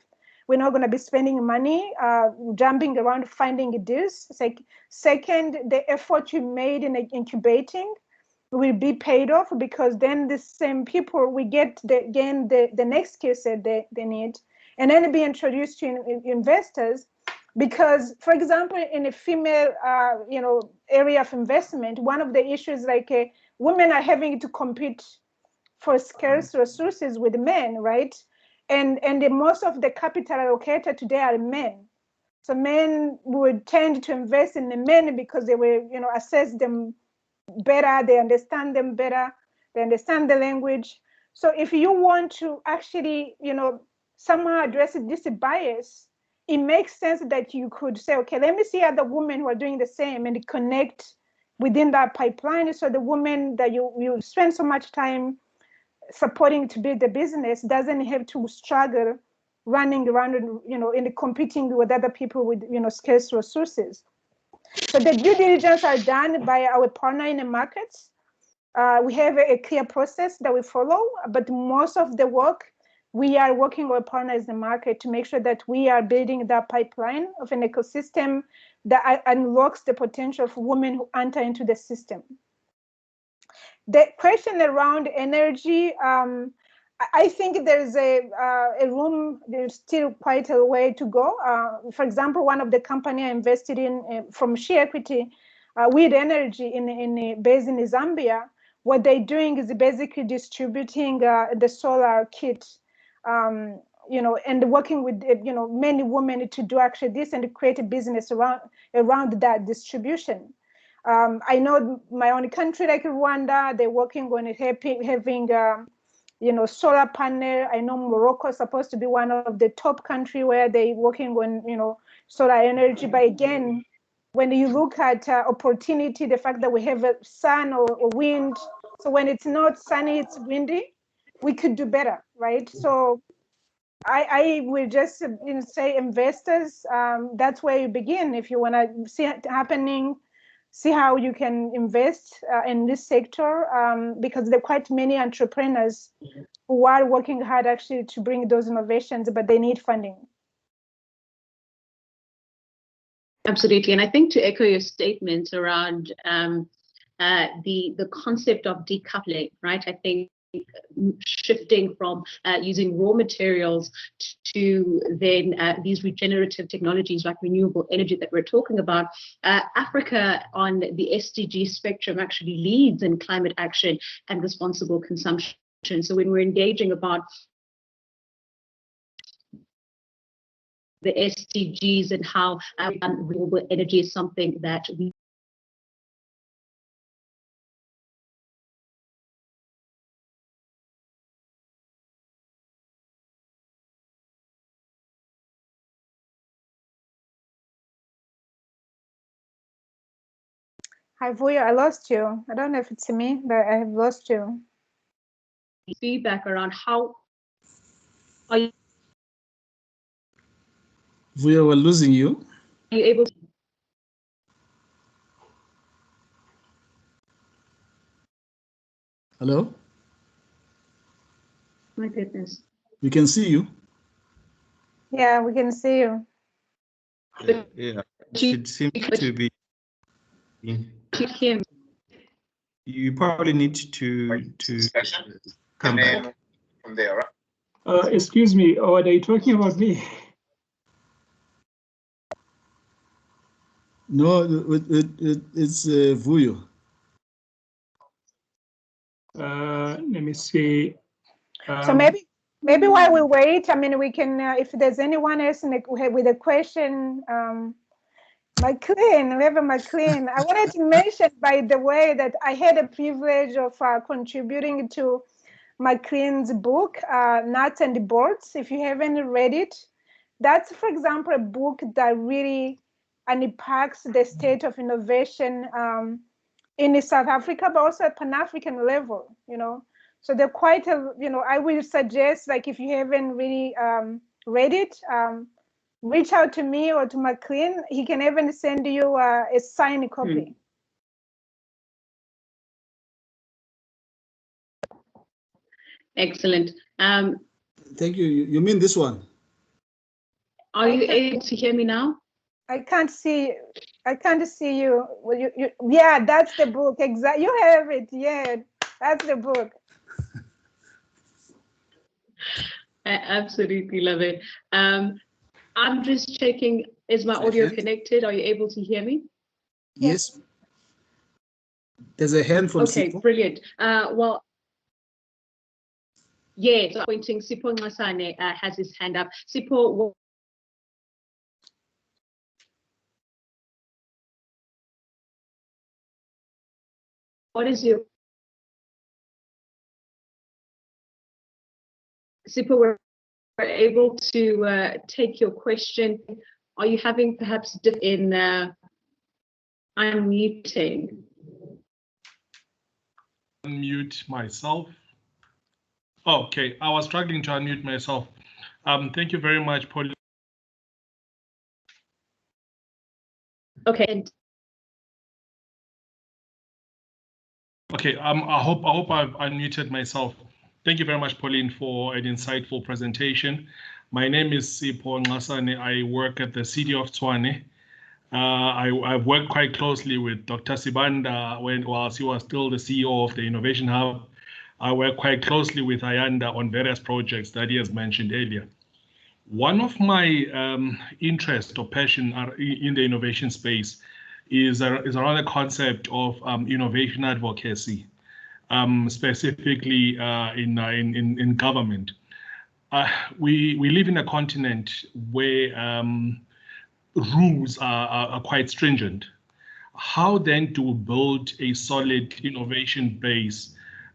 we're not going to be spending money jumping around finding deals. Second, the effort you made in incubating will be paid off, because then the same people we get the next skill set they need, and then be introduced to investors. Because, for example, in a female area of investment, one of the issues, women are having to compete for scarce resources with men, right? And most of the capital allocator today are men. So men would tend to invest in the men because they will assess them better, they understand them better, they understand the language. So if you want to actually somehow address this bias, it makes sense that you could say, okay, let me see other women who are doing the same and connect within that pipeline. So the woman that you spend so much time supporting to build the business doesn't have to struggle running around and competing with other people with scarce resources. So the due diligence are done by our partner in the markets. We have a clear process that we follow, but most of the work, we are working with partners in the market to make sure that we are building that pipeline of an ecosystem that unlocks the potential for women who enter into the system. The question around energy, I think there's a room, there's still quite a way to go. For example, one of the company I invested in from share equity, Wind Energy based in Zambia, what they're doing is basically distributing the solar kit, and working with many women to do actually this and create a business around that distribution. I know my own country, like Rwanda, they're working on having solar panel. I know Morocco is supposed to be one of the top country where they're working on solar energy. But again, when you look at opportunity, the fact that we have a sun or wind, so when it's not sunny, it's windy, we could do better, right? So I will just say investors, that's where you begin. If you want to see it happening, see how you can invest in this sector, because there are quite many entrepreneurs who are working hard actually to bring those innovations, but they need funding. Absolutely. And I think to echo your statement around the concept of decoupling, right? I think shifting from using raw materials to then these regenerative technologies like renewable energy that we're talking about. Africa on the SDG spectrum actually leads in climate action and responsible consumption. So when we're engaging about the SDGs and how renewable energy is something that we Hi, Vuyo, I lost you. I don't know if it's me, but I have lost you. Feedback around how are you Vuyo, we're losing you. Are you able to? Hello? My goodness. We can see you. Yeah, we can see you. Yeah, it seems to be. You probably need to come back from there. Excuse me, or are they talking about me? No, it's Vuyo. Let me see. So maybe while we wait, I mean, we can, if there's anyone else with a question, McLean, we have a McLean. I wanted to mention, by the way, that I had a privilege of contributing to McLean's book, Nuts and Bolts. If you haven't read it, that's, for example, a book that really and impacts the state of innovation in South Africa, but also at Pan-African level, So they're quite I will suggest, like, if you haven't really read it, reach out to me or to McLean. He can even send you a signed copy. Excellent. Thank you. You mean this one? Are you able to hear me now? I can't see you. Well, yeah, that's the book. Exactly. You have it. Yeah, that's the book. I absolutely love it. I'm just checking, is my audio connected? Are you able to hear me? Yes. There's a hand from Okay, Sipho. brilliant. Well, yes, pointing, Sipho Ngasane has his hand up. Sipho, what is your... Sipho, we're able to take your question. Are you having perhaps in unmuting? Unmute myself. Okay, I was struggling to unmute myself. Thank you very much, Pauline. Okay. Okay, I hope I've unmuted myself. Thank you very much, Pauline, for an insightful presentation. My name is Sipho Ngasane. I work at the city of Tshwane. I've worked quite closely with Dr. Sibanda whilst he was still the CEO of the Innovation Hub. I work quite closely with Ayanda on various projects that he has mentioned earlier. One of my interest or passion in the innovation space is around the concept of innovation advocacy, specifically in government. We live in a continent where rules are quite stringent. How then do we build a solid innovation base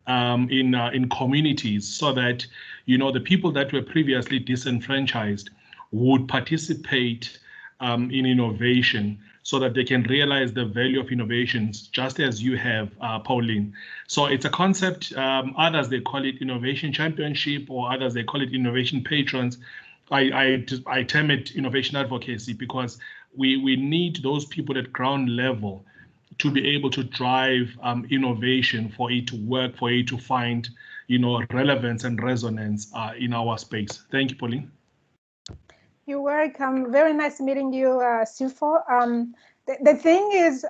in communities so that the people that were previously disenfranchised would participate in innovation so that they can realize the value of innovations, just as you have, Pauline. So it's a concept, others they call it innovation championship, or others they call it innovation patrons. I term it innovation advocacy because we need those people at ground level to be able to drive innovation, for it to work, for it to find relevance and resonance in our space. Thank you, Pauline. You're welcome. Very nice meeting you, Sipho. The thing is,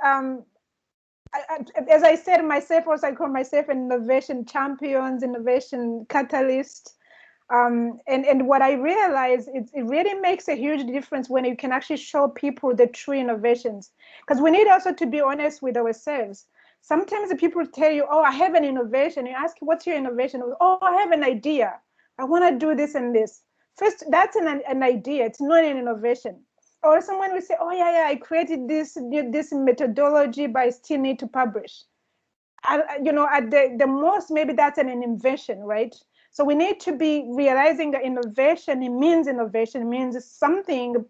as I said myself, also I call myself an innovation champions, innovation catalyst. And what I realize, it really makes a huge difference when you can actually show people the true innovations. Because we need also to be honest with ourselves. Sometimes the people tell you, oh, I have an innovation. You ask, what's your innovation? Oh, I have an idea. I want to do this and this. First, that's an idea. It's not an innovation. Or someone will say, oh, yeah, I created this methodology, but I still need to publish. At the most, maybe that's an invention, right? So we need to be realizing that innovation, it means something, a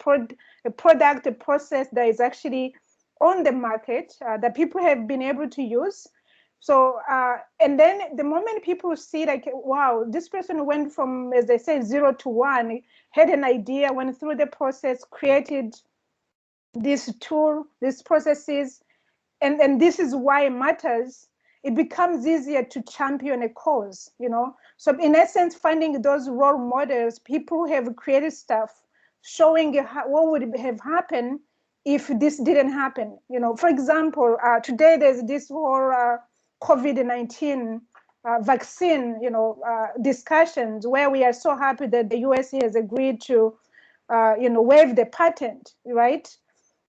product, a process that is actually on the market that people have been able to use. So, and then the moment people see like, wow, this person went from, as they say, 0 to 1, had an idea, went through the process, created this tool, these processes, and this is why it matters. It becomes easier to champion a cause, So in essence, finding those role models, people who have created stuff, showing what would have happened if this didn't happen. For example, today there's this whole COVID-19 vaccine, discussions where we are so happy that the USA has agreed to, waive the patent, right?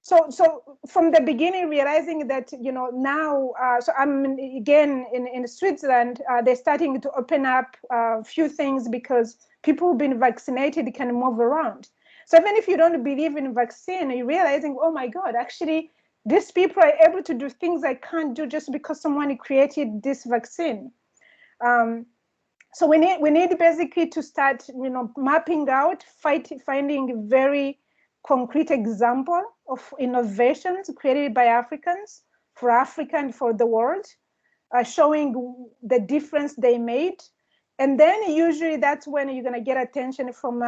So from the beginning, realizing that, now, so I'm again in Switzerland, they're starting to open up a few things because people who've been vaccinated can move around. So even if you don't believe in vaccine, you're realizing, oh my God, actually, these people are able to do things I can't do just because someone created this vaccine. So we need basically to start, mapping out, finding very concrete example of innovations created by Africans for Africa and for the world, showing the difference they made. And then usually that's when you're going to get attention from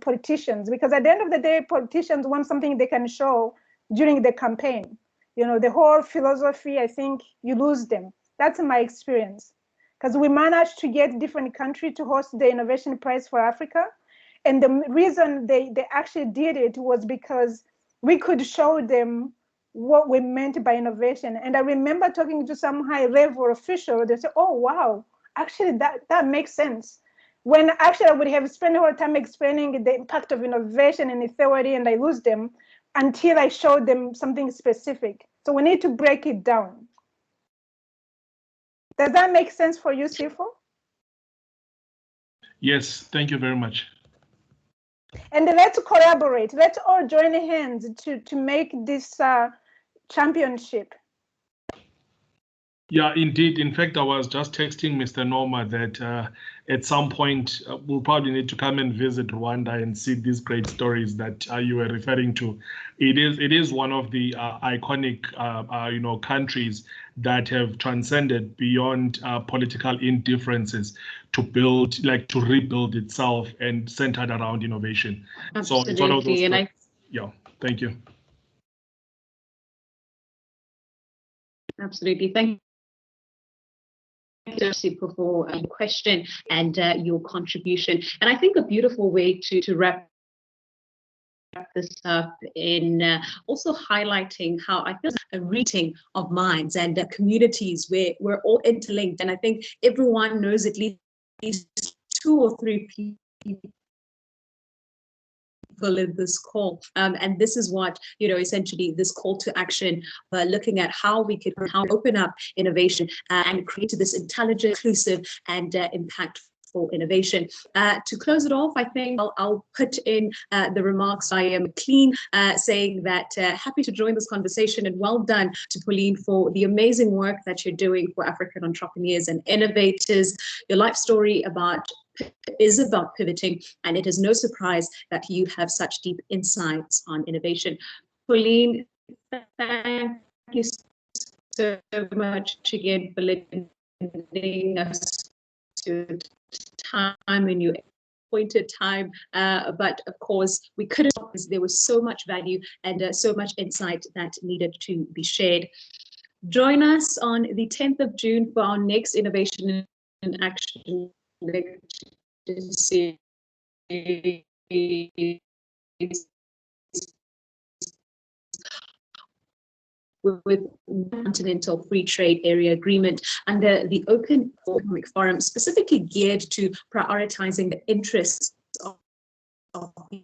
politicians, because at the end of the day, politicians want something they can show during the campaign. The whole philosophy, I think you lose them. That's my experience, because we managed to get different countries to host the Innovation Prize for Africa. And the reason they actually did it was because we could show them what we meant by innovation. And I remember talking to some high-level official, they said, oh, wow, actually that makes sense. When actually I would have spent the whole time explaining the impact of innovation and theory, and I lose them until I showed them something specific. So we need to break it down. Does that make sense for you, Sifo? Yes, thank you very much. And let's collaborate. Let's all join hands to make this championship. Yeah, indeed. In fact, I was just texting Mr. Norma that at some point we'll probably need to come and visit Rwanda and see these great stories that you were referring to. It is one of the iconic countries that have transcended beyond political indifferences to rebuild itself and centered around innovation. Absolutely. So it's one of those. Yeah, thank you. Absolutely. Thank you for your question and your contribution. And I think a beautiful way to wrap this up in also highlighting how I feel a reading of minds and communities where we're all interlinked. And I think everyone knows at least 2 or 3 people in this call, and this is what essentially this call to action, looking at how we could open up innovation and create this intelligent, inclusive, and impactful innovation. To close it off, I think I'll put in the remarks. I am clean, saying that happy to join this conversation, and well done to Pauline for the amazing work that you're doing for African entrepreneurs and innovators. Your life story is about pivoting, and it is no surprise that you have such deep insights on innovation. Pauline, thank you so much again for lending us your time in your appointed time, but of course we couldn't, because there was so much value and so much insight that needed to be shared. Join us on the 10th of June for our next Innovation in Action series with Continental Free Trade Area Agreement under the Open Economic Forum, specifically geared to prioritizing the interests of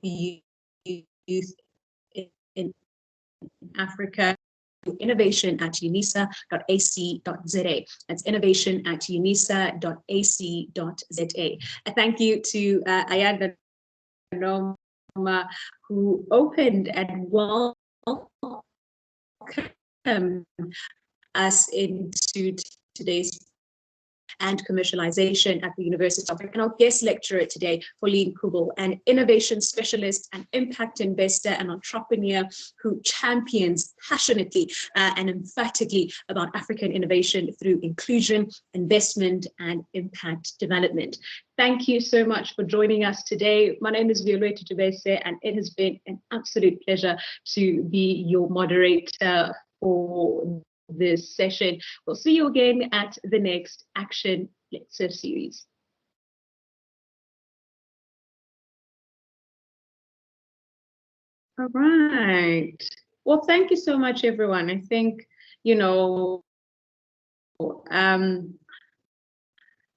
youth in Africa. Innovation at unisa.ac.za. That's innovation@unisa.ac.za. A thank you to Ayanda Noma, who opened and welcomed us into today's and commercialization at the University of Africa. And our guest lecturer today, Pauline Koelbl, an innovation specialist, an impact investor, and entrepreneur who champions passionately and emphatically about African innovation through inclusion, investment, and impact development. Thank you so much for joining us today. My name is Violeta Tubese, and it has been an absolute pleasure to be your moderator for this session. We'll see you again at the next Action Lecture Series. All right. Well, thank you so much, everyone. I think, I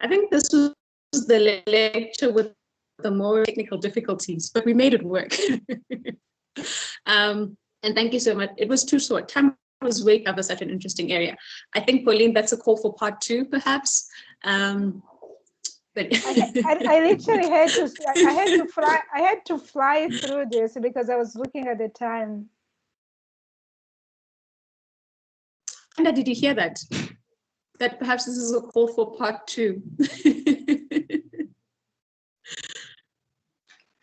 think this was the lecture with the more technical difficulties, but we made it work. And thank you so much. It was too short. Time was way to cover such an interesting area. I think, Pauline, that's a call for part 2, perhaps. But I literally had to fly through this because I was looking at the time. Anna, did you hear that? That perhaps this is a call for part 2.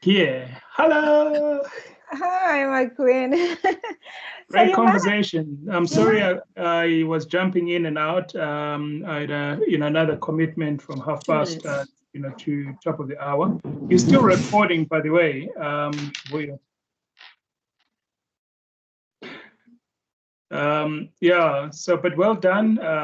Yeah. Hello. Hi, my queen. Great conversation. I'm sorry I was jumping in and out. I had another commitment from 2:30, to top of the hour. You're still recording, by the way. Yeah. So, but well done.